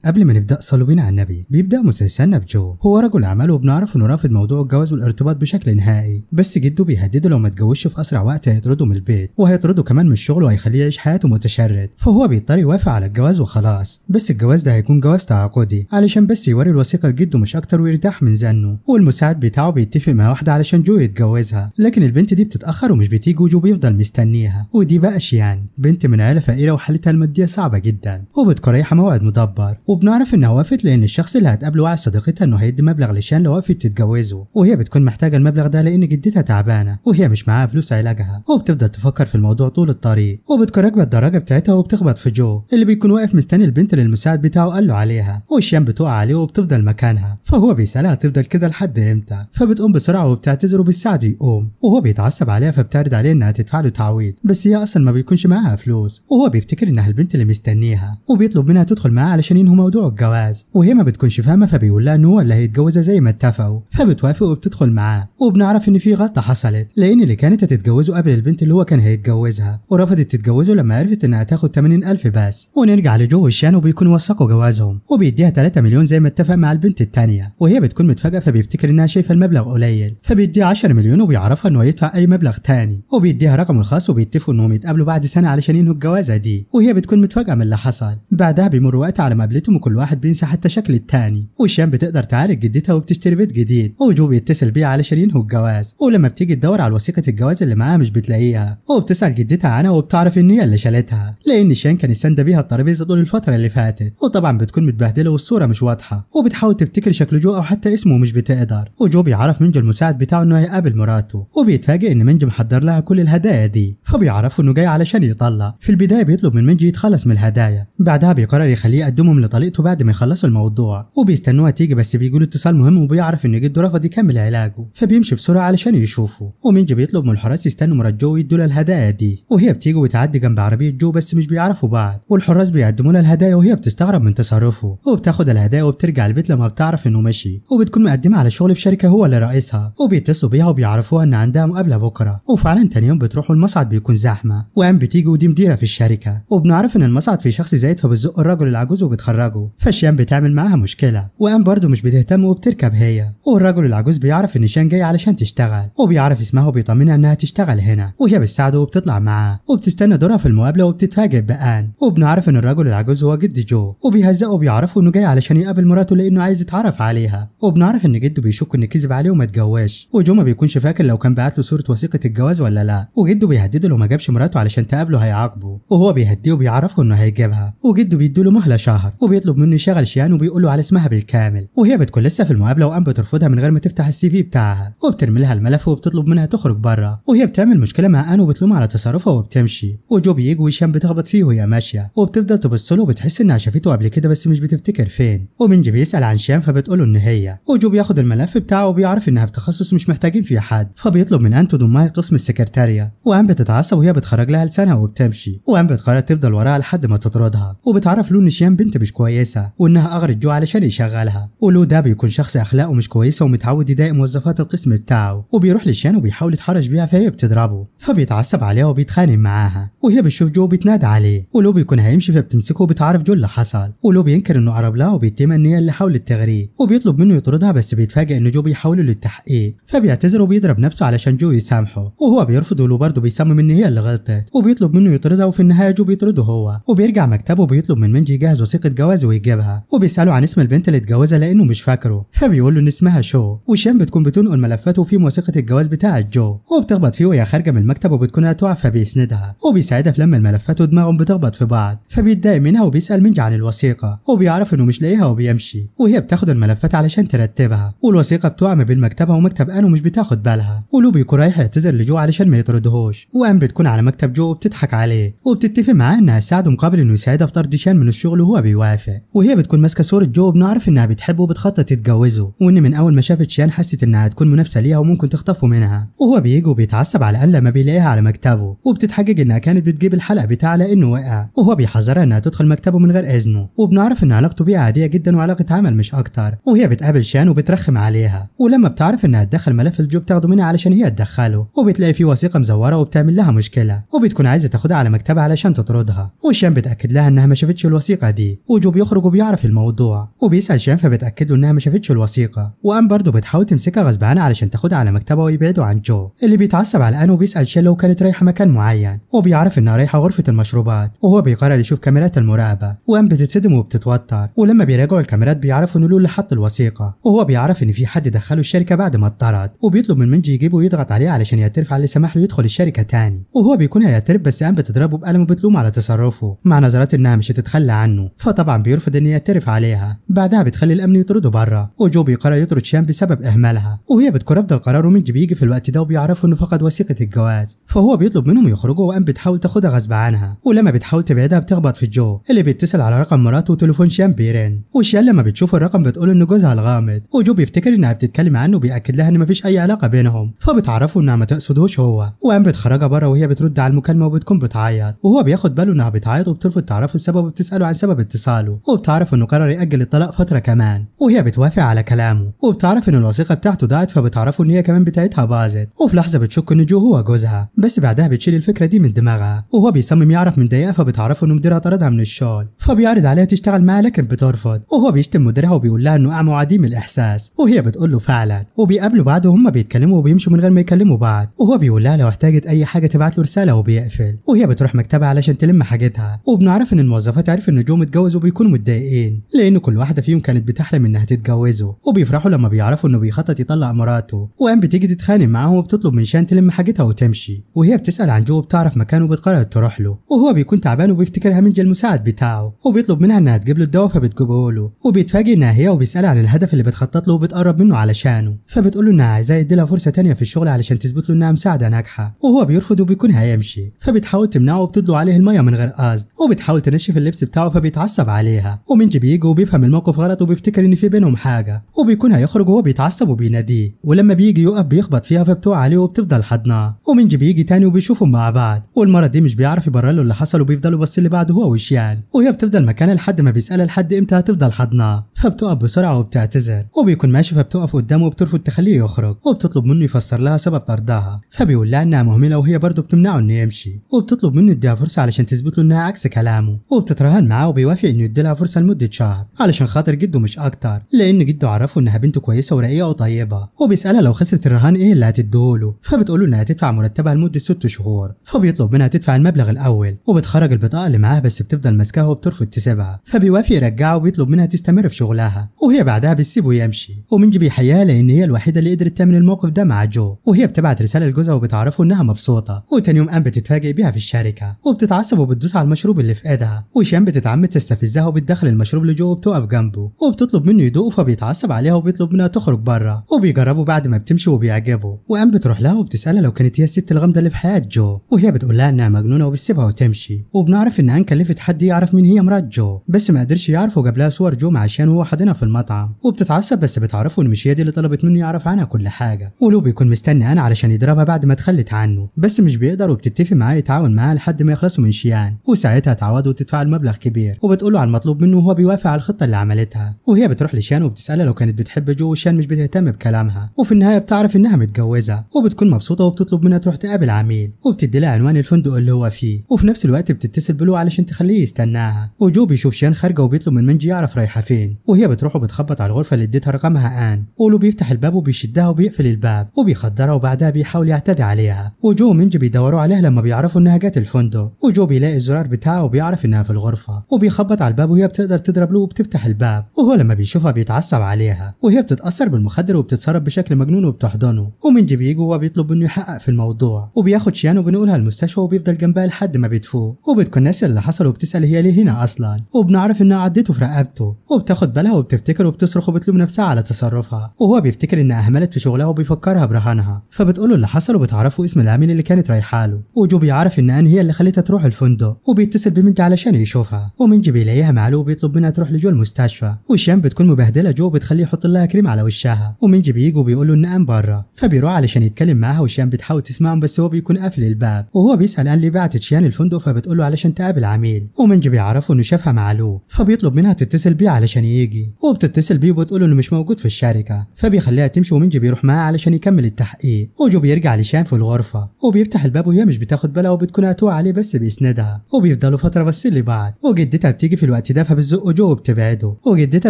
قبل ما نبدأ صلوا بينا على النبي. بيبدأ مسلسلنا بجو، هو رجل أعمال وبنعرف إنه رافض موضوع الجواز والارتباط بشكل نهائي، بس جده بيهدده لو ما اتجوزش في أسرع وقت هيطرده من البيت وهيطرده كمان من الشغل وهيخليه يعيش حياته متشرد، فهو بيضطر يوافق على الجواز وخلاص. بس الجواز ده هيكون جواز تعاقدي علشان بس يوري الوثيقة لجده مش أكتر ويرتاح من زنه، والمساعد بتاعه بيتفق مع واحدة علشان جو يتجوزها، لكن البنت دي بتتأخر ومش بتيجي وجو بيفضل مستنيها. ودي بقى شيان، بنت من عيلة فقيرة وحالتها المادية صعبة جدا وبتكون رايحة موعد مدبر، وبنعرف انها وافقت لان الشخص اللي هتقابله وعد صديقتها انه هيدي مبلغ لشان لو وافقت تتجوزه، وهي بتكون محتاجة المبلغ ده لان جدتها تعبانة وهي مش معاها فلوس علاجها، وبتفضل تفكر في الموضوع طول الطريق، وبتكون راكبة الدراجة بتاعتها وبتخبط في جو اللي بيكون واقف مستني البنت اللي المساعد بتاعه قال له عليها، وشيان بتقع عليه وبتفضل مكانها، فهو بيسألها هتفضل كده لحد امتى، فبتقوم بسرعة وبتعتذر وبتساعده يقوم، وهو بيتعصب عليها فبتعرض عليه انها تدفع له تعويض، بس هي اصلا ما بيكونش معاها فلوس، وهو بيفتكر انها البنت اللي مستنيها وبيطلب منها تدخل معاه علشان ينهوا موضوع الجواز، وهي ما بتكونش فاهمه فبيقول لها ان هو اللي هيتجوزها زي ما اتفقوا، فبتوافق وبتدخل معاه، وبنعرف ان في غلطه حصلت لان اللي كانت هتتجوزه قبل البنت اللي هو كان هيتجوزها، ورفضت تتجوزه لما عرفت انها هتاخد 80,000 بس. ونرجع لجو وشان وبيكونوا وثقوا جوازهم وبيديها 3 مليون زي ما اتفق مع البنت التانية، وهي بتكون متفاجئه فبيفتكر انها شايفه المبلغ قليل فبيديها 10 مليون وبيعرفها انه هيدفع اي مبلغ تاني، وبيديها رقمه الخاص وبيتفقوا انهم يتقابلوا بعد سنه علشان ينهوا الجوازه دي، وهي بتكون متفاجئه من اللي حصل. بعدها بيمر وقت على مقابلتهم وكل واحد بينسى حتى شكل التاني، وشان بتقدر تعالج جدتها وبتشتري بيت جديد، وجو بيتصل بيها علشان ينهوا الجواز، ولما بتيجي تدور على وثيقه الجواز اللي معاها مش بتلاقيها، وبتسال جدتها عنها وبتعرف ان هي اللي شالتها لان شان كان يسند بيها الترابيزه طول الفتره اللي فاتت، وطبعا بتكون متبهدله والصوره مش واضحه، وبتحاول تفتكر شكل جو او حتى اسمه مش بتقدر، وجو بيعرف منجو المساعد بتاعه انه هيقابل مراته، وبيتفاجئ ان منجو محضر لها كل الهدايا دي، فبيعرفوا انه جاي علشان يطلع. في البدايه بيطلب من منجو يتخلص من الهدايا، بعدها بيقرر يخليه يقدمهم لطليقته بعد ما يخلصوا الموضوع، وبيستنوها تيجي بس بيقولوا اتصال مهم، وبيعرف ان جده رفض يكمل علاجه فبيمشي بسرعه علشان يشوفه، ومنجو بيطلب من الحراس يستنوا مرات جو ويدوا لها الهدايا دي، وهي بتيجي وتعدي جنب عربيه جو بس مش بيعرفوا بعض، والحراس بيقدموا لها الهدايا وهي بتستغرب من تصرفه، وبتاخد الهدايا وبترجع البيت لما بتعرف انه مشي، وبتكون مقدمه على شغل في شركه هو اللي رئيسها، وبيتصلوا بيها وبيعرفوها ان عندها مقابله بكره، وفعلا تاني يوم بتروحوا المصعد بيكون زحمه، وقام بتيجي ودي مديره في الشركه، وبنعرف ان المصعد فيه شخص زايد فبتزق الراجل العجوز وبتخرجه، فشيان بتعمل معاها مشكله، وقام برضه مش بتهتم وبتركب هي، والراجل العجوز بيعرف ان شيان جاي علشان تشتغل، وبيعرف اسمها وبيطمنها انها تشتغل هنا، وهي بتساعده وبتطلع معاه، وبتستنى دورها في المقابله وبتتفاجئ بآن، وبنعرف ان الراجل العجوز هو جد جو، وبيهزقه وبيعرفوا انه جاي علشان يقابل مراته لانه عايز يتعرف عليها، وبنعرف ان جده بيشك ان كذب عليه وما اتجوزش، وجو ما بيكونش فاكر لو كان بعت له صوره وثيقه الجواز ولا لا، وجده بيهدده لو ما جابش مراته علشان تقابله هيعاقبه، وهو بيهديه وبيعرفه انه هيجيبها، وجده بيديله مهله شهر، وبيطلب منه يشغل شيان وبيقول له على اسمها بالكامل، وهي بتكون لسه في المقابله وقام بترفضها من غير ما تفتح السي في بتاعها، وبترمي لها الملف وبتطلب منها تخرج بره، وهي بتعمل مشكله مع ان وبتلومها على تصرفها وبتمشي، وجو بيجي وشيان بتخبط فيه وهي ماشيه، وبتفضل تبص له وبتحس انها شافته قبل كده بس مش بتفتكر فين، ومنجي بيسال عن شيان فبتقول له ان هي، وجو بياخد الملف بتاعه وبيعرف انها في تخصص مش محتاجين فيه حد، فبيطلب من ان تضمها لقسم السكرتاريه، وان بتتعصب وهي بتخرج لها لسانها وبتمشي، وان بتقرر تفضل وراها لحد ما تطردها، وبتعرف له ان شيان بنت مش كويسه وانها اغرت جو علشان يشغلها، ولو ده بيكون شخص اخلاقه مش كويسه ومتعود يضايق موظفات القسم بتاعه، وبيروح لشيان وبيحاول يتحرش بيها فهي بتضربه، فبيتعصب عليها وبيتخانق معاها، وهي بتشوف جو بتنادى عليه، ولو بيكون هيمشي فبتمسكه وبتعرف جو اللي حصل، ولو بينكر انه قرب لها وبيتهم ان هي اللي حاولت تغريه، وبيطلب منه يطردها بس بيتفاجئ ان جو بيحاولوا للتحقيق، فبيعتذر وبيضرب نفسه علشان جو يسامحه، وهو بيرفض ولو برضه بيصمم ان هي اللي غلطت، وبيطلب منه يطردها، وفي النهايه جو بيطرده هو، وبيرجع مكتبه وبيطلب من منجي يجهز وثيقه جواز ويجيبها، وبيساله عن اسم البنت اللي اتجوزها لانه مش فاكره، فبيقول له ان اسمها شو، وشان بتكون بتنقل ملفاته وفيه وثيقه الجواز بتاعه جو، وبتخبط فيه وهي خارجه من المكتب وبتكون هتقع فبيسندها، وبيساعدها في لم الملفات ودماغهم بتخبط في بعض، فبيتضايق منها وبيسال منجي عن الوثيقه، وبيعرف انه مش لاقيها وبيمشي، وهي بتاخد الملفات علشان ترتبها، والوثيقه بتقع ما بين مكتبها ومكتب ان ومش بتاخد بالها، ولو بيكون رايح يعتذر لجو علشان ما يطردهوش، وان بتكون على مكتب جو وبتضحك عليه، وبتتفق معاه انها تساعده مقابل انه يساعدها في طرد شان من الشغل وهو بيوافق، وهي بتكون ماسكه صوره جو وبنعرف انها بتحبه وبتخطط تتجوزه، وان من اول ما شافت شان حست انها هتكون منافسه ليها وممكن تخطفه منها، وهو بيجي وبيتعصب على ان لما بيلاقيها على مكتبه، وبتتحجج انها كانت بتجيب الحلقه بتاعها لانه وقع، وهو بيحذرها انها تدخل مكتبه من غير اذنه، وبنعرف ان علاقته بيها عاديه جدا وعلاقه عمل مش اكتر، وهي بتقابل شان وبترخم عليها، ولما بتعرف انها تدخل ملف الجو بتاخده منها علشان هي تدخله، وبتلاقي فيه وثيقه مزوره وبتعمل لها مشكله، وبتكون عايزه تاخدها على مكتبها علشان تطردها، وشان بتاكد لها انها ما شافتش الوثيقه دي، وجو بيخرج وبيعرف الموضوع وبيسأل شيان فبتأكد له انها ما شافتش الوثيقة، وان برضه بتحاول تمسكها غصب عنها علشان تاخدها على مكتبها ويبعدوا عن جو اللي بيتعصب على ان وبيسأل شيان لو كانت رايحة مكان معين، وبيعرف انها رايحة غرفة المشروبات، وهو بيقرر يشوف كاميرات المراقبة، وان بتتصدم وبتتوتر، ولما بيراجعوا الكاميرات بيعرفوا انه لول اللي حط الوثيقة، وهو بيعرف ان في حد دخله الشركة بعد ما اتطرد، وبيطلب من منجي يجيبه ويضغط عليه علشان يعترف على اللي سمح له يدخل الشركة تاني، وهو بيكون هيعترف بس ان بتضربه بقلم وبتلوم على تصرفه مع نظرات انها مش هتتخلى عنه، فطبعا بيرفض ان يعترف عليها. بعدها بتخلي الامن يطرده بره، وجو بيقرر يطرد شيان بسبب اهمالها، وهي بتكون رافضه القرار، ومنجي بيجي في الوقت ده وبيعرفوا انه فقد وثيقة الجواز، فهو بيطلب منهم يخرجوا، وان بتحاول تاخدها غصب عنها، ولما بتحاول تبعدها بتخبط في جو اللي بيتصل على رقم مراته وتليفون شيان بيرن، وشيان لما بتشوف الرقم بتقول انه جوزها الغامض، وجو بيفتكر انها بتتكلم عنه وبيأكد لها ان مفيش اي علاقه بينهم، فبتعرفه انها ما تقصدهوش هو، وان بتخرجها بره وهي بترد على المكالمه وبتكون بتعيط، وهو بياخد باله انها بتعيط وبترفض تعرفه السبب وبتساله عن سبب اتصاله، وبتعرف انه قرر يأجل الطلاق فتره كمان، وهي بتوافق على كلامه، وبتعرف ان الوثيقه بتاعته ضاعت، فبتعرفه ان هي كمان بتاعتها باظت، وفي لحظه بتشك ان جو هو جوزها، بس بعدها بتشيل الفكره دي من دماغها، وهو بيصمم يعرف من دقيقه، فبتعرفه انه مديرها طردها من الشغل، فبيعرض عليها تشتغل معاه لكن بترفض، وهو بيشتم مديرها وبيقول لها انه اعمى وعديم الاحساس، وهي بتقول له فعلا، وبيقابلوا بعض وهم بيتكلموا وبيمشوا من غير ما يكلموا بعض، وهو بيقول لها لو احتاجت اي حاجه تبعت له رساله وبيقفل، وهي بتروح مكتبها علشان تلم حاجتها، وبنعرف ان الموظفات عرفوا ان جو متجوز وبيكونوا متضايقين لان كل واحده فيهم كانت بتحلم انها تتجوزه، وبيفرحوا لما بيعرفوا انه بيخطط يطلق مراته، وان بتيجي تتخانق معاهم وبتطلب من شان تلم حاجتها وتمشي، وهي بتسال عن جو وبتعرف مكانه وبتقرر تروح له، وهو بيكون تعبان وبيفتكرها منجي المساعد بتاعه، وبيطلب منها انها تجيب له الدواء فبتجيبه له، وبيتفاجئ انها هي وبيسالها عن الهدف اللي بتخطط له وبتقرب منه علشانه، فبتقول له انها عايزاه يديلها فرصه تانية في الشغل علشان تثبت له انها مساعده ناجحه، وهو بيرفض وبيكون هيمشي، فبتحاول تمنعه وبتدلق عليه الميه من غير قصد، وبتحاول تنشف اللبس بتاعه فبيتعصب عليها، ومنجي بيجي وبيفهم الموقف غلط وبيفتكر ان في بينهم حاجه، وبيكون هيخرج وهو بيتعصب وبيناديه، ولما بيجي يقف بيخبط فيها فبتقع عليه وبتفضل حضناه، ومنجي بيجي تاني وبيشوفهم مع بعض، والمره دي مش بيعرف يبرر له اللي حصل وبيفضلوا بس اللي بعده هو وشيان، وهي بتفضل مكانها لحد ما بيسالها لحد امتى هتفضل حضناه، فبتقف بسرعه وبتعتذر، وبيكون ماشي فبتقف قدامه وبترفض تخليه يخرج، وبتطلب منه يفسر لها سبب طردها، فبيقول لها انها مهمله وهي برضه بتمنعه انه يمشي، وبتطلب منه يديها فرصه علشان تثبت له انها عكس كلامه، وبتترهن معاه وبيوافق انه يديلها فرصه لمده شهر علشان خاطر جده مش اكتر، لان جده عرفه انها بنته كويسه ورقيقه وطيبه، وبيسالها لو خسرت الرهان ايه اللي هتديهوله، فبتقول له انها تدفع مرتبها لمده 6 شهور، فبيطلب منها تدفع المبلغ الاول، وبتخرج البطاقه اللي معاها بس بتفضل ماسكاها وبترفض تسيبها، فبيوافق يرجعها وبيطلب منها تستمر في شغلها، وهي بعدها بتسيبه يمشي، ومنجي بيحييها لان هي الوحيده اللي قدرت تعمل الموقف ده مع جو، وهي بتبعت رساله لجوزها وبتعرفه انها مبسوطه، وتاني يوم قام بتتفاجئ بيها في الشركه، وبتتعصب وبتدوس على المشروب اللي في ايدها، وشيان بتتعمد تستفزها وبتدخل المشروب لجو وبتقف جنبه، وبتطلب منه يدوقه فبيتعصب عليها وبيطلب منها تخرج بره، وبيجربه بعد ما بتمشي وبيعجبه، وقام بتروح لها وبتسالها لو كانت هي الست الغامضه اللي في حياه جو، وهي بتقول لها انها مجنونه وبتسيبها وتمشي، وبنعرف ان ان كلفت حد يعرف مين هي مرات جو، بس ما قدرش يعرف وجاب لها صور جو عشان هو حاضنها في المطعم، وبتتعصب بس بتعرفه ان مش هي دي اللي طلبت منه يعرف عنها كل حاجه، ولو بيكون مستني انا علشان يضربها بعد ما تخلت عنه، بس مش بيقدر وبتتفق معاه يتعاون معاه لحد ما يخلصوا من شيان، وساعتها تعوضه وتدفع المبلغ كبير، وبتقول له على المطلوب منه وهو بيوافق على الخطه اللي عملتها، وهي بتروح لشيان وبتسالها لو كانت بتحب جو، وشيان مش بتهتم بكلامها، وفي النهايه بتعرف انها متجوزه، وبتكون مبسوطه وبتطلب منها تروح تقابل عميل، وبتدي لها عنوان الفندق اللي هو فيه، وفي نفس الوقت بتتصل بلو علشان تخليه يستناها، وجو بيشوف شيان خارجه وبيطلب من منجي يعرف رايحه فين، وهي بتروح وبتخبط على الغرفه اللي اديتها رقمها ان، ولو بيفتح الباب وبيشدها وبيقفل الباب وبيخدرها، وبعدها بيحاول يعتدي عليها، وجو ومنجي بيدوروا عليها لما بيعرفوا انها جت الفندق، وجو بيلاقي الزرار بتاعه وبيعرف انها في الغرفه، وبيخبط على الباب وهي بتقدر تضرب له وبتفتح الباب، وهو لما بيشوفها بيتعصب عليها، وهي بتتاثر بالمخدر وبتتصرف بشكل مجنون وبتحضنه، ومنجي بيجي وهو بيطلب منه يحقق في الموضوع، وبياخد شيان وبنقولها المستشفى وبيفضل جنبها لحد ما بتفوق، وبتكون ناسيه اللي حصل وبتسال هي ليه هنا اصلا، وبنعرف انها عدته في رقبته، وبتاخد بالها وبتفتكر وبتصرخ وبتلوم نفسها على تصرفها، وهو بيفتكر انها اهملت في شغلها وبيفكرها برهانها، فبتقوله اللي حصل وبتعرفه اسم العميل اللي كانت رايحه له، وجو بيعرف ان هي اللي خلتها تروح الفندق، وبيتصل بمنجي علشان يشوفها، ومنجي بيلاقيها مع له وبيطلب منها تروح لجو المستشفى، وشيان بتكون مبهدله جو وبتخليه يحط لها كريم على وشها، ومنجي بيجي وبيقول له ان قام بره، فبيروح علشان يتكلم معاها، وشيان بتحاول تسمعهم بس هو بيكون قافل الباب، وهو بيسال ان ليه بعتت شيان الفندق، فبتقول له علشان تقابل عميل، ومنجي بيعرفه انه شافها مع له، فبيطلب منها تتصل بيه علشان يجي، يجي، وبتتصل بيه وبتقول انه مش موجود في الشركه، فبيخليها تمشي ومنجي بيروح معاها علشان يكمل التحقيق. وجو بيرجع لشيان في الغرفه وبيفتح الباب وهي مش بتاخد بالها وبتكون هتوه عليه بس بيسندها، وبيفضلوا فتره باصين لبعض. وجدتها بتيجي في الوقت ده فبتزقه جو وبتبعده، وجدتها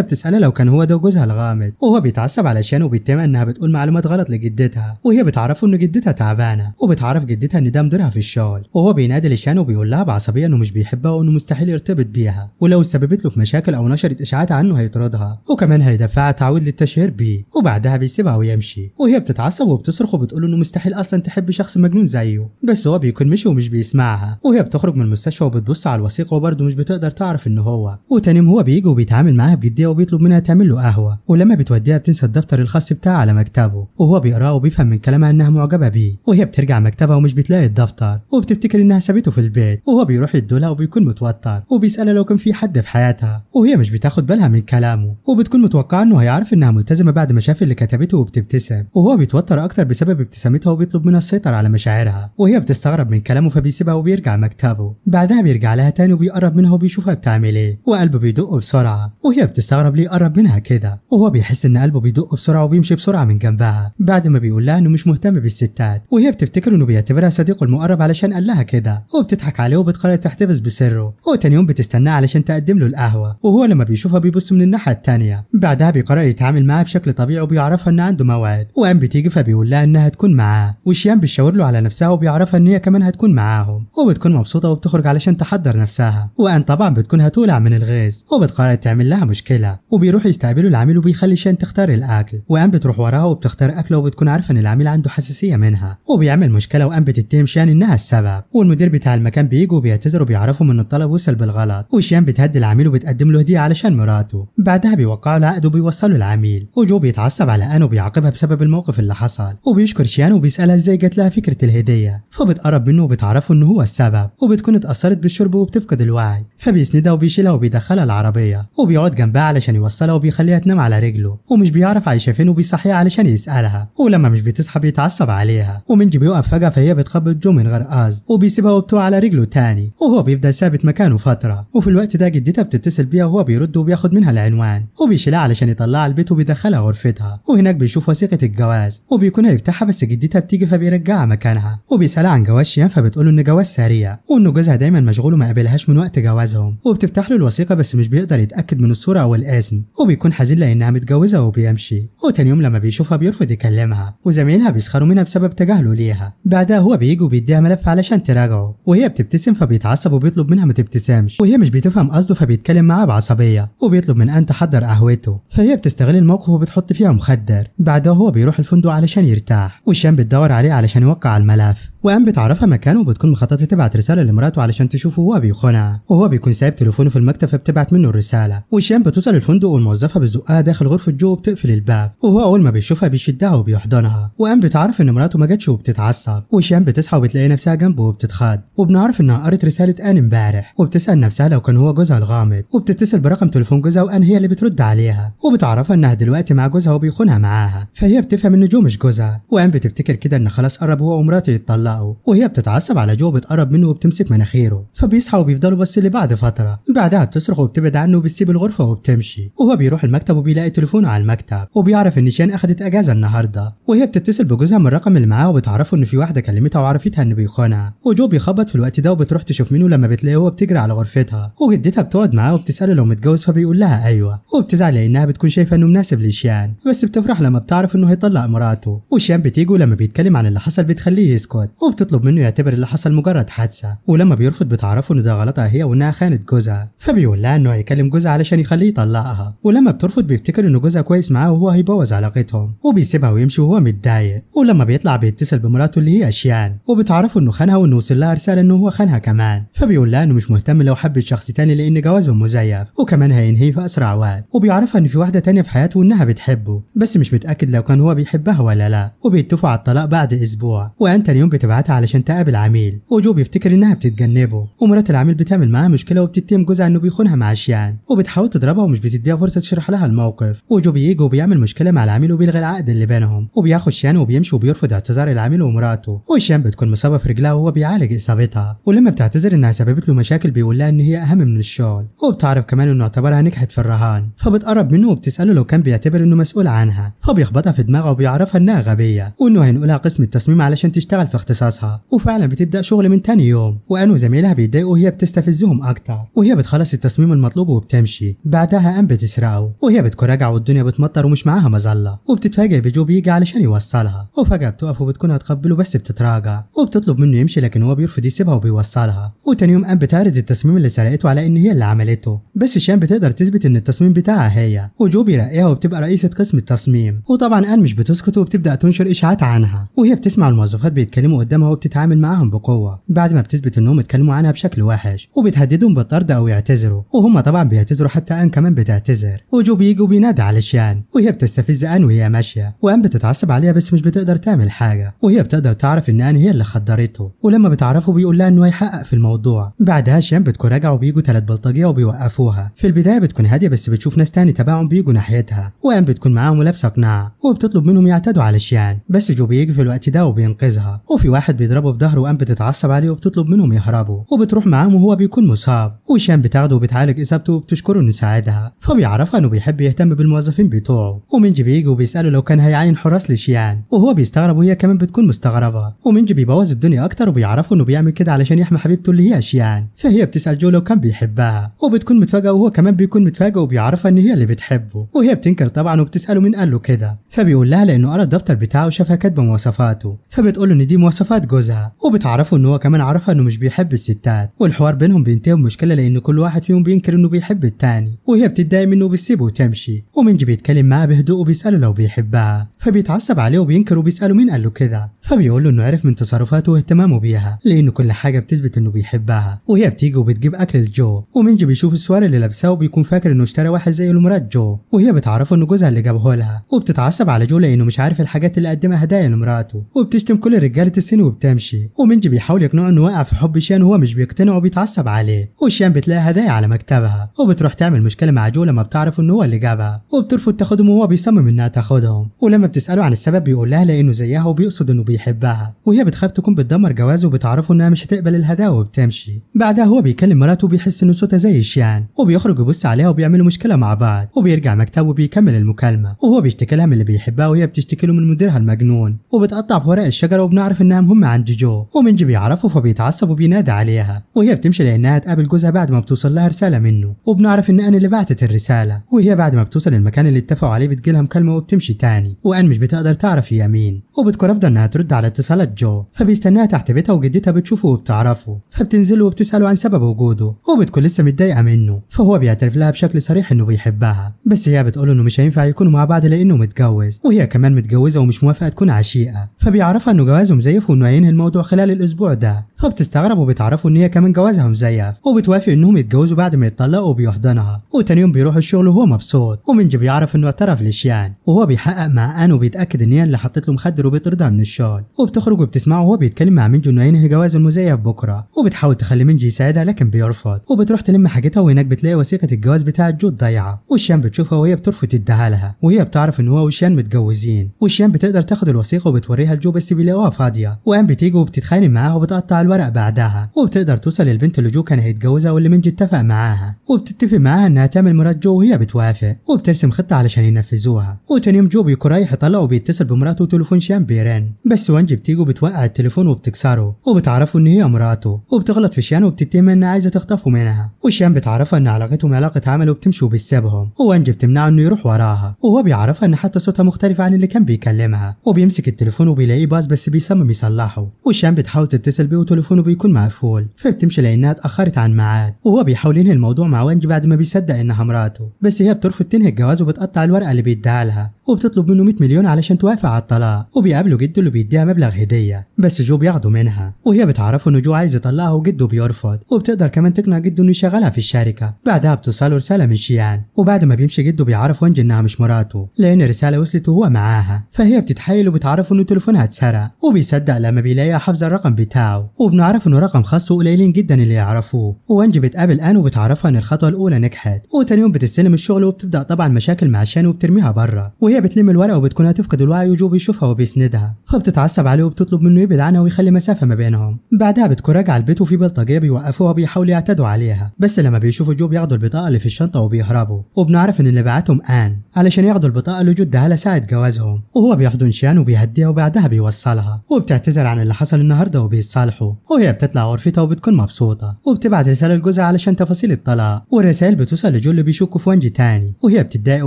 بتسالها لو كان هو ده جوزها الغامض، وهو بيتعصب علشان وبيتهم انها بتقول معلومات غلط لجدتها، وهي بتعرفه انه جدتها تعبانه، وبتعرف جدتها ان ده مديرها في الشغل. وهو بينادي لشان وبيقول لها بعصبيه انه مش بيحبها وانه مستحيل يرتبط بيها، ولو سببت له في مشاكل او نشرت اشاعات عنه هيطردها، وكمان هيدفعها تعويض للتشهير بيه، وبعدها بيسيبها ويمشي. وهي بتتعصب وبتصرخ وبتقول انه مستحيل اصلا تحب شخص مجنون زيه، بس هو بيكون مشي ومش بيسمعها. وهي بتخرج من المستشفى وبتبص على الوثيقه وبرضه مش بتقدر تعرف انه هو. وتاني يوم هو بيجي وبيتعامل معاها بجديه وبيطلب منها تعمل له قهوه، ولما بتوديها بتنسى الدفتر الخاص بتاعها على مكتبه، وهو بيقراه وبيفهم من كلامها انها معجبه بيه. وهي بترجع مكتبها ومش بتلاقي الدفتر، وبتفتكر انها سابته في البيت، وهو بيروح يدولها وبيكون متوتر وبيسالها لو كان في حد في حياتها، وهي مش بتاخد بالها من كلامه، وبتكون متوقعه انه هيعرف انها ملتزمه بعد ما شاف اللي كتبته وبتبتسم. وهو بيتوتر اكتر بسبب ابتسامتها وبيطلب منها السيطره على مشاعرها، وهي بتستغرب من كلامه فبيسيبها وبيرجع مكتبه. بعدها بيرجع لها تاني وبيقرب منها وبيشوفها بتعمل ايه، وقلبه بيدق بسرعه، وهي بتستغرب ليه قرب منها كده، وهو بيحس ان قلبه بيدق بسرعه وبيمشي بسرعه من جنبها بعد ما بيقول لها انه مش مهتم بالستات، وهي بتفتكر انه بيعتبرها صديقه المقرب علشان قال لها كده، وبتضحك عليه وبتقرر تحتفظ بسره. وتاني يوم بتستناه علشان تقدم له القهوه، وهو لما بيشوفها بيبص من الناحيه التانيه. بعدها بيقرر يتعامل معاها بشكل طبيعي وبيعرفها ان عنده موعد، وقام بتيجي فبيقول لها انها هتكون معاه، وشيان بيشاور له على نفسها وبيعرفها ان هي كمان هتكون معاهم، وبتكون مبسوطه وبتخرج علشان تحضر نفسها. وان طبعا بتكون هتولع من الغيظ، وبتقرر تعمل لها مشكله، وبيروح يستقبلوا العميل وبيخلي شيان تختار الاكل، وان بتروح وراها وبتختار اكله وبتكون عارفه ان العميل عنده حساسيه منها، وبيعمل مشكله وان بتتهم شيان انها السبب. والمدير بتاع المكان بيجي وبيعتذر وبيعرفوا ان الطلب وصل بالغلط، وشيان بتهدي العميل وبتقدم له هديه علشان مراته. بعدها بيوقعوا العقد وبيوصلوا العميل، وجو بيتعصب على ان وبيعاقبها بسبب الموقف اللي حصل، وبيشكر شيان وبيسالها ازاي جات لها فكره الهديه، فبتقرب منه وبتعرفه انه هو السبب، وبتكون اتاثرت بالشرب وبتفقد الوعي، فبيسندها وبيشيلها وبيدخلها العربيه، وبيقعد جنبها علشان يوصلها وبيخليها تنام على رجله، ومش بيعرف عايشه فين وبيصحيها علشان يسالها، ولما مش بتصحى بيتعصب عليها، ومنجي بيوقف فجاه فهي بتخبط جو من غير قصد وبيسيبها وبتوع على رجله تاني، وهو بيفضل ثابت مكانه فتره. وفي الوقت ده جدتها بتتصل بيها وهو بيرد وبياخد منها العنوان، وبيشيلها علشان يطلعها البيت وبيدخلها غرفتها، وهناك بيشوف وثيقه الجواز، وبيكون هيفتحها بس جدتها بتيجي فبيرجعها مكانها، وبيسالها عن جواز شيان فبتقوله انه جواز سريع، وانه جوزها دايما مشغول وما قابلهاش من وقت جوازهم، وبتفتح له الوثيقه بس مش بيقدر يتاكد من الصوره او الاسم، وبيكون حزين لانها متجوزه وبيمشي. وتاني يوم لما بيشوفها بيرفض يكلمها، وزمايلها بيسخروا منها بسبب تجاهله ليها. بعدها هو بيجي وبيديها ملف علشان تراجعه، وهي بتبتسم فبيتعصب وبيطلب منها ما تبتسمش، وهي مش بتفهم قصده فبيتكلم معاها بعصبيه، وبيطلب من ان تحضر قهوته، فهي بتستغل الموقف وبتحط فيها مخدر. بعدها هو بيروح الفندق علشان يرتاح، وشان بتدور عليه علشان يوقع الملف، وقام بتعرفها مكانه وبتكون مخططه تبعت رساله لمراته علشان تشوفه وهو بيخونها، وهو بيكون سايب تليفونه في المكتب فبتبعت منه الرساله. وشيان بتوصل الفندق والموظفه بتزقها داخل غرفه جو وبتقفل الباب، وهو اول ما بيشوفها بيشدها وبيحضنها، وقام بتعرف ان مراته ما جاتش وبتتعصب، وشيان بتصحى وبتلاقي نفسها جنبه وبتتخض، وبنعرف انها قرت رساله ان امبارح، وبتسال نفسها لو كان هو جوزها الغامض، وبتتصل برقم تليفون جوزها وان هي اللي بترد عليها، وبتعرفها انها دلوقتي مع جوزها وبيخونها معاها، فهي بتفهم ان جو مش جوزها، وان بتفتكر كده ان خلاص قرب هو ومراته يتطلقوا، وهي بتتعصب على جو بتقرب منه وبتمسك مناخيره، فبيصحى وبيفضلوا بس لبعض فتره. بعدها بتصرخ وبتبعد عنه وبتسيب الغرفه وبتمشي، وهو بيروح المكتب وبيلاقي تليفونه على المكتب، وبيعرف ان شيان اخدت اجازه النهارده، وهي بتتصل بجوزها من الرقم اللي معاه وبتعرفه ان في واحده كلمتها وعرفتها انه بيخونها، وجو بيخبط في الوقت ده وبتروح تشوف منه لما بتلاقيه هو بتجري على غرفتها، وجدتها بتقعد معاه وبتساله لو متجوز فبيقول لها ايوه، وبتزعل لانها بتكون شايفه انه مناسب لشيان، بس بتفرح لما بتعرف انه هيطلق مراته. وشيان بتيجي ولما بيتكلم عن اللي حصل بتخليه يسكت، وبتطلب منه يعتبر اللي حصل مجرد حادثه، ولما بيرفض بتعرفه ان ده غلطها هي وانها خانت جوزها، فبيقول لها انه هيكلم جوزها علشان يخليه يطلقها، ولما بترفض بيفتكر انه جوزها كويس معاه وهو هيبوظ علاقتهم، وبيسيبها ويمشي وهو متضايق. ولما بيطلع بيتصل بمراته اللي هي شيان، وبتعرفه انه خانها وانه وصل لها رساله انه هو خانها كمان، فبيقول لها انه مش مهتم لو حبت شخص تاني لان جوازهم مزيف، وكمان هينهيه في اسرع وقت، وبيعرفها ان في واحده تانية في حياته وانها بتحبه بس مش متاكد لو كان هو بيحبها ولا لا، وبيتفقوا على الطلاق بعد اسبوع. وان تاني يوم بتبعتها علشان تقابل عميل، وجو بيفتكر انها بتتجنبه، ومرات العميل بتعمل معاها مشكله وبتتهم جوزها انه بيخونها مع شيان، وبتحاول تضربها ومش بتديها فرصه تشرح لها الموقف. وجو بيجي وبيعمل مشكله مع العميل وبيلغي العقد اللي بينهم، وبياخد شيان وبيمشي وبيرفض اعتذار العميل ومراته، وشيان بتكون مصابه في رجلها وهو بيعالج اصابتها، ولما بتعتذر انها سببت له مشاكل بيقول لها ان هي اهم من الشغل، وبتعرف كمان انه اعتبرها نجحت في الرهان، فبتقرب منه وبتسأله لو كان بيعتبر انه مسؤول عنها، فبيخبطها في دماغها وبيعرفها انها غبية وانه هينقلها قسم التصميم علشان تشتغل في اختصاصها. وفعلا بتبدأ شغل من تاني يوم، وأن وزميلها بيتضايقوا وهي بتستفزهم اكتر، وهي بتخلص التصميم المطلوب وبتمشي. بعدها بتسرقه وهي بتكون راجعة والدنيا بتمطر ومش معاها مظلة، وبتتفاجئ بجو بيجي علشان يوصلها، وفجأة بتقف وبتكون هتقبله بس بتتراجع وبتطلب منه يمشي، لكن هو بيرفض يسيبها وبيوصلها. وتاني يوم بتعرض التصميم اللي سرقته على ان هي اللي عملته، بس شان بتقدر تثبت ان التصميم بتاعها هي، وجو بيرقيها وبتبقى رئيسة قسم التصميم. وطبعا مش بتسكت وبتبدأ تنشر اشاعات عنها، وهي بتسمع الموظفات بيتكلموا قدامها وبتتعامل معاهم بقوة بعد ما بتثبت انهم اتكلموا عنها بشكل وحش، وبتهددهم بالطرد او يعتذروا، وهم طبعا بيعتذروا، حتى كمان بتعتذر. وجو بيجي وبينادي على شان، وهي بتستفز وهي ماشية، بتتعصب عليها بس مش بتقدر تعمل حاجة، وهي بتقدر تعرف ان هي اللي خدرته. ولما بتعرفه بيقول لها انه هيحقق في الموضوع. بعدها شان بتكون راجعة وبيجوا 3 بلطجية وبيوقفوها. في البداية بتكون هادية بس بتشوف ناس تاني تبعهم بيجوا ناحيتها، بتكون معاهم ولابسة قناع وبتطلب منهم يعتدوا على شان، بس جو بيجي في الوقت ده وبينقذها. وفي واحد بيضربه في ظهره بتتعصب عليه وبتطلب منهم يهربوا، وبتروح معاهم وهو بيكون مصاب، وشان بتاخده وبتعالج اصابته وبتشكره انه ساعدها. فبيعرفها انه بيحب يهتم بالموظفين بتوعه، ومنجي بيجي وبيسأله لو كان هيعين حراس لشيان، وهو بيستغرب وهي كمان بتكون مستغربة. ومنجي بيبوظ الدنيا اكتر وبيعرفه انه بيعمل كده علشان يحمي حبيبته اللي هي شيان. فهي بتسأل جو لو كان بيحبها، وبتكون متفاجئة وهو كمان بيكون متفاجئ وبيعرفها ان هي اللي بتحبه، وهي بتنكر طبعا وبتسأله مين قال له كده. فبيقول لها لانه قرا الدفتر بتاعه وشافها كاتبه مواصفاته، فبتقول له ان دي مواصفات جوزها، وبتعرفه ان هو كمان عرفها انه مش بيحب الستات. والحوار بينهم بينتهي بمشكله لان كل واحد فيهم بينكر انه بيحب التاني، وهي بتتضايق منه وبتسيبه وتمشي. ومنجي بيتكلم معاه بهدوء وبيسأله لو بيحبها، فبيتعصب عليه وبينكر وبيسأله مين قال له كده. فبيقول له انه عرف من تصرفاته واهتمامه بيها لانه كل حاجه بتثبت انه بيحبها. وهي بتيجي وبتجيب اكل لجو، ومنجي بيشوف السوار اللي لابساه وبيكون فاكر انه اشترى واحد زي لمرات جو، وهي بتعرفه انه جوزها اللي جابه لها، وبتتعصب على جو لانه مش عارف الحاجات اللي قدمها هدايا لمراته، وبتشتم كل رجاله السن وبتمشي. ومنجي بيحاول يقنعه انه واقع في حب شان وهو مش بيقتنع وبيتعصب عليه. وشان بتلاقي هدايا على مكتبها، وبتروح تعمل مشكله مع جو لما بتعرف انه هو اللي جابها، وبترفض تاخدهم وهو بيصمم انها تاخدهم. ولما بتساله عن السبب بيقول لها لانه زيها وبيقصد انه بيحبها، وهي بتخاف تكون بتدمر جوازه وبتعرفه انها مش هتقبل الهدايا وبتمشي. بعدها هو بيكلم مراته وبيحس انه صوتها زي شان، وبيخرج يبص عليها وبيعملوا مشكله مع بعض، وبيرجع مكتبه وبيكمل المكالمه، وهو بيشتكي لها من اللي بيحبها وهي بتشتكي له من مديرها المجنون، وبتقطع في ورق الشجره. وبنعرف انها مهمه عند جو، ومنجي بيعرفه فبيتعصب وبينادي عليها، وهي بتمشي لانها تقابل جوزها بعد ما بتوصل لها رساله منه. وبنعرف ان اللي بعتت الرساله، وهي بعد ما بتوصل المكان اللي اتفقوا عليه بتجيلها مكالمه وبتمشي تاني، مش بتقدر تعرف هي مين، وبتكون رافضه انها ترد على اتصالات جو. فبيستناها تحت بيتها وجدتها بتشوفه وبتعرفه، فبتنزل وبتساله عن سبب وجوده، وبتكون لسه متضايقه منه. فهو بيعترف لها بشكل صريح انه بيحبها، بس هي بتقول انه مش هينفع يكونوا مع بعض لانه متجوز، وهي كمان متجوزه ومش موافقه تكون عشيقه. فبيعرفها انه جوازه مزيف وانه هينهي الموضوع خلال الاسبوع ده. فبتستغرب وبتعرفه ان هي كمان جوازها مزيف، وبتوافق انهم يتجوزوا بعد ما يتطلقوا وبيحضنها. وتاني يوم بيروح الشغل وهو مبسوط، ومنجي بيعرف انه اعترف لشيان، وهو بيحقق مع ان وبيتاكد ان هي اللي حطت له مخدر وبيطردها من الشغل. وبتخرج وبتسمعه وهو بيتكلم مع منجي انه هينهي جوازه المزيف بكره، وبتحاول تخلي منجي يساعدها لكن بيرفض. وبتروح تلم حاجتها وهناك بتلاقي وثيقه الجواز بتاعه جو ضايعه، وشيان بتشوفها وهي بترفض تديها لها، وهي بتعرف ان هو وشيان متجوزين. وشيان بتقدر تاخد الوثيقه وبتوريها لجو بس بيلاقوها فاضيه، بتيجي وبتتخانق معاها وبتقطع الورق بعدها. وبتقدر توصل للبنت اللي جو كان هيتجوزها واللي منجي اتفق معاها، وبتتفق معاها انها تعمل مرات جو وهي بتوافق، وبترسم خطه علشان ينفذوها. وتاني يوم جو بيكون رايح يطلق وبيتصل بمراته وتليفون شيان بيرن، بس وانجي بتيجي وبتوقع التليفون وبتكسره، وبتعرفه ان هي مراته، وبتغلط في شيان وبتتهم انها عايزه تخطفه منها. وشيان بتعرفها ان علاقتهم علاقه عمل وبتمشي وبتسيبهم، وانجي بتمنعه انه يروح وراها، وهو بيعرفها ان حتى صوتها مختلف عن اللي كان بيكلمها. وبيمسك التليفون وبيلاقيه باظ بس بيصمم يصلحه. وشيان بتحاول تتصل بيه وتليفونه بيكون مقفول، فبتمشي لانها اتاخرت عن ميعاد. وهو بيحاول ينهي الموضوع مع وانجي بعد ما بيصدق انها مراته، بس هي بترفض تنهي الجواز وبتقطع الورقه اللي بيديها لها، وبتطلب منه 100 مليون علشان توافق على الطلاق. وبيقابله جده اللي بيديها مبلغ هديه، بس جو بياخده منها، وهي بتعرفه انه جو عايز يطلقها وجده بيرفض. وبتقدر كمان تقنع جده انه يشغلها في الشركه. بعدها بتوصله رساله من شيان، وبعد ما بيمشي جده بيعرف وانجي انها مش مراته لان الرساله وصلت وهو معاها. فهي بتتحايل وبتعرفه انه تليفونها اتسرق، وبيصدق لما بيلاقيها حافظه الرقم بتاعه. وبنعرف انه رقم خاص وقليلين جدا اللي يعرفوه. وانجي بتقابل ان وبتعرفها ان الخطوه الاولى نجحت. وتاني يوم بتستلم الشغل وبتبدا طبعا مشاكل مع شان وبترميها بره، وهي وهي بتلم الورقة وبتكون هتفقد الوعي وجو بيشوفها وبيسندها، فبتتعصب عليه وبتطلب منه يبعد عنها ويخلي مسافة ما بينهم. بعدها بتكون راجعة البيت وفي بلطجية بيوقفوها وبيحاولوا يعتدوا عليها، بس لما بيشوفوا جو بياخدوا البطاقة اللي في الشنطة وبيهربوا. وبنعرف ان اللي بعتهم آن علشان ياخدوا البطاقة اللي جدها لساعة جوازهم، وهو بيحضن شيان وبيهديها وبعدها بيوصلها، وبتعتذر عن اللي حصل النهارده وبيتصالحوا. وهي بتطلع غرفتها وبتكون مبسوطة، وبتبعت رسالة لجوزها علشان تفاصيل الطلاق، والرسائل بتوصل لجو اللي بيشكوا في ونجي تاني، وهي بتتضايق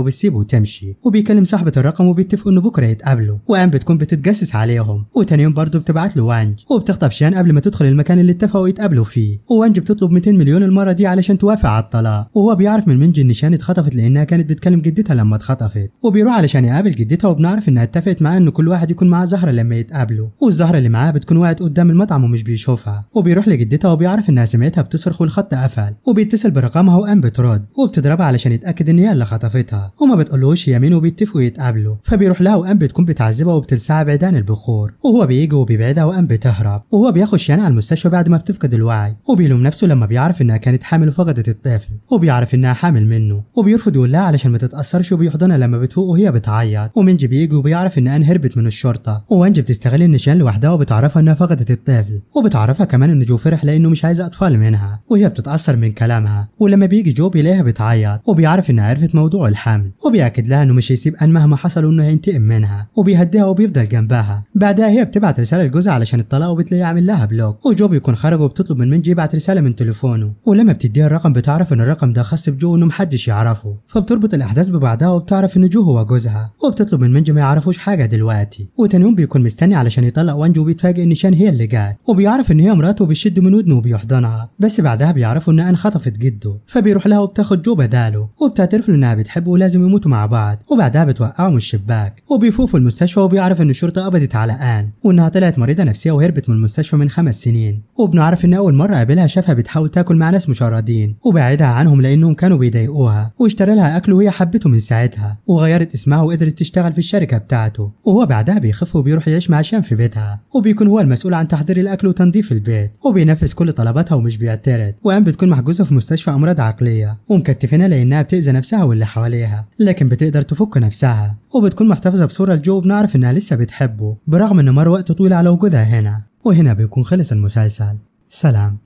وبتسيبه وتمشي. وبيكلم صاحبة الرقم وبيتفقوا انه بكره يتقابلوا، وآن بتكون بتتجسس عليهم. وتاني يوم برضه بتبعت له وانج، وبتخطف شيان قبل ما تدخل المكان اللي اتفقوا يتقابلوا فيه. وانج بتطلب 200 مليون المرة دي علشان توافق على الطلاق، وهو بيعرف من منجي ان شيان اتخطفت لانها كانت بتكلم جدتها لما اتخطفت، وبيروح علشان يقابل جدتها. وبنعرف انها اتفقت معاه انه كل واحد يكون معاه زهرة لما يتقابلوا، والزهرة اللي معاه بتكون وقعت قدام المطعم ومش بيشوفها. وبيروح لجدتها وبيعرف انها سمعتها بتصرخ والخط قفل، وبيتصل برقمها وقام بترد، وبتضربها علشان يتاكد ان هي اللي خطفتها، وما بتقولوش هي مين، وبيتفقوا يتقابلوا. فبيروح لها وقام بتكون بتعذبها وبتلسعها بعيدان البخور، وهو بيجي وبيبعدها وقام بتهرب. وهو بياخد شيان على المستشفى بعد ما بتفقد الوعي، وبيلوم نفسه لما بيعرف انها كانت حامل وفقدت الطفل، وبيعرف انها حامل منه، وبيرفض يقول لها علشان ما تتاثرش، وبيحضنها لما بتفوق وهي بتعيط. ومنجي بيجي وبيعرف ان ان هربت من الشرطه، وانجي بتستغل ان شيان لوحدها وبتعرفها انها فقدت الطفل، وبتعرفها كمان ان جو فرح لانه مش عايزه اطفال منها، وهي بتتاثر من كلامها. ولما بيجي جو بيلاقيها بتعيط، وبيعرف انها عرفت موضوع الحمل، وبيأكد لها انه مش هيسيب ان مهما حصل وانه هينتقم منها، وبيهديها وبيفضل جنبها. بعدها هي بتبعت رساله لجوزها علشان الطلاق، وبتلاقيه عامل لها بلوك. وجو بيكون خرج وبتطلب من منجي يبعت رساله من تليفونه، ولما بتديها الرقم بتعرف ان الرقم ده خاص بجو وانه محدش يعرفه، فبتربط الاحداث ببعضها وبتعرف ان جو هو جوزها، وبتطلب من منجي ما يعرفوش حاجه دلوقتي. وتاني يوم بيكون مستني علشان يطلق وانجي، وبيتفاجئ ان شان هي اللي جات، وبيعرف ان هي مراته وبيشد من ودنه وبيحضنها. بس بعدها بيعرفوا ان ان خطفت جده، فبيروح لها وبتاخد جو بداله، وبتعترف له انها بتحبه ولازم يموتوا مع بعض. وبعدها بتوقعه من الشباك، وبيفوق في المستشفى وبيعرف ان الشرطه قبضت على ان، وانها طلعت مريضه نفسيه وهربت من المستشفى من 5 سنين. وبنعرف ان اول مره قابلها شافها بتحاول تاكل مع ناس مشردين، وبعدها عنهم لانهم كانوا بيضايقوها، واشترى لها اكل وهي حبته من ساعتها، وغيرت اسمها وقدرت تشتغل في الشركه بتاعته. وهو بعدها بيخف وبيروح يعيش مع شان في بيتها، وبيكون هو المسؤول عن تحضير الاكل وتنظيف البيت، وبينفذ كل طلباتها ومش بيعترض. وان بتكون محجوزه في مستشفى امراض عقليه ومكتفينها لانها بتاذي نفسها واللي حواليها، لكن بتقدر تفك نفسها. وبتكون محتفظه بصوره لجو، بنعرف انها لسه بتحبه برغم ان مر وقت طويل على وجودها هنا. وهنا بيكون خلص المسلسل. سلام.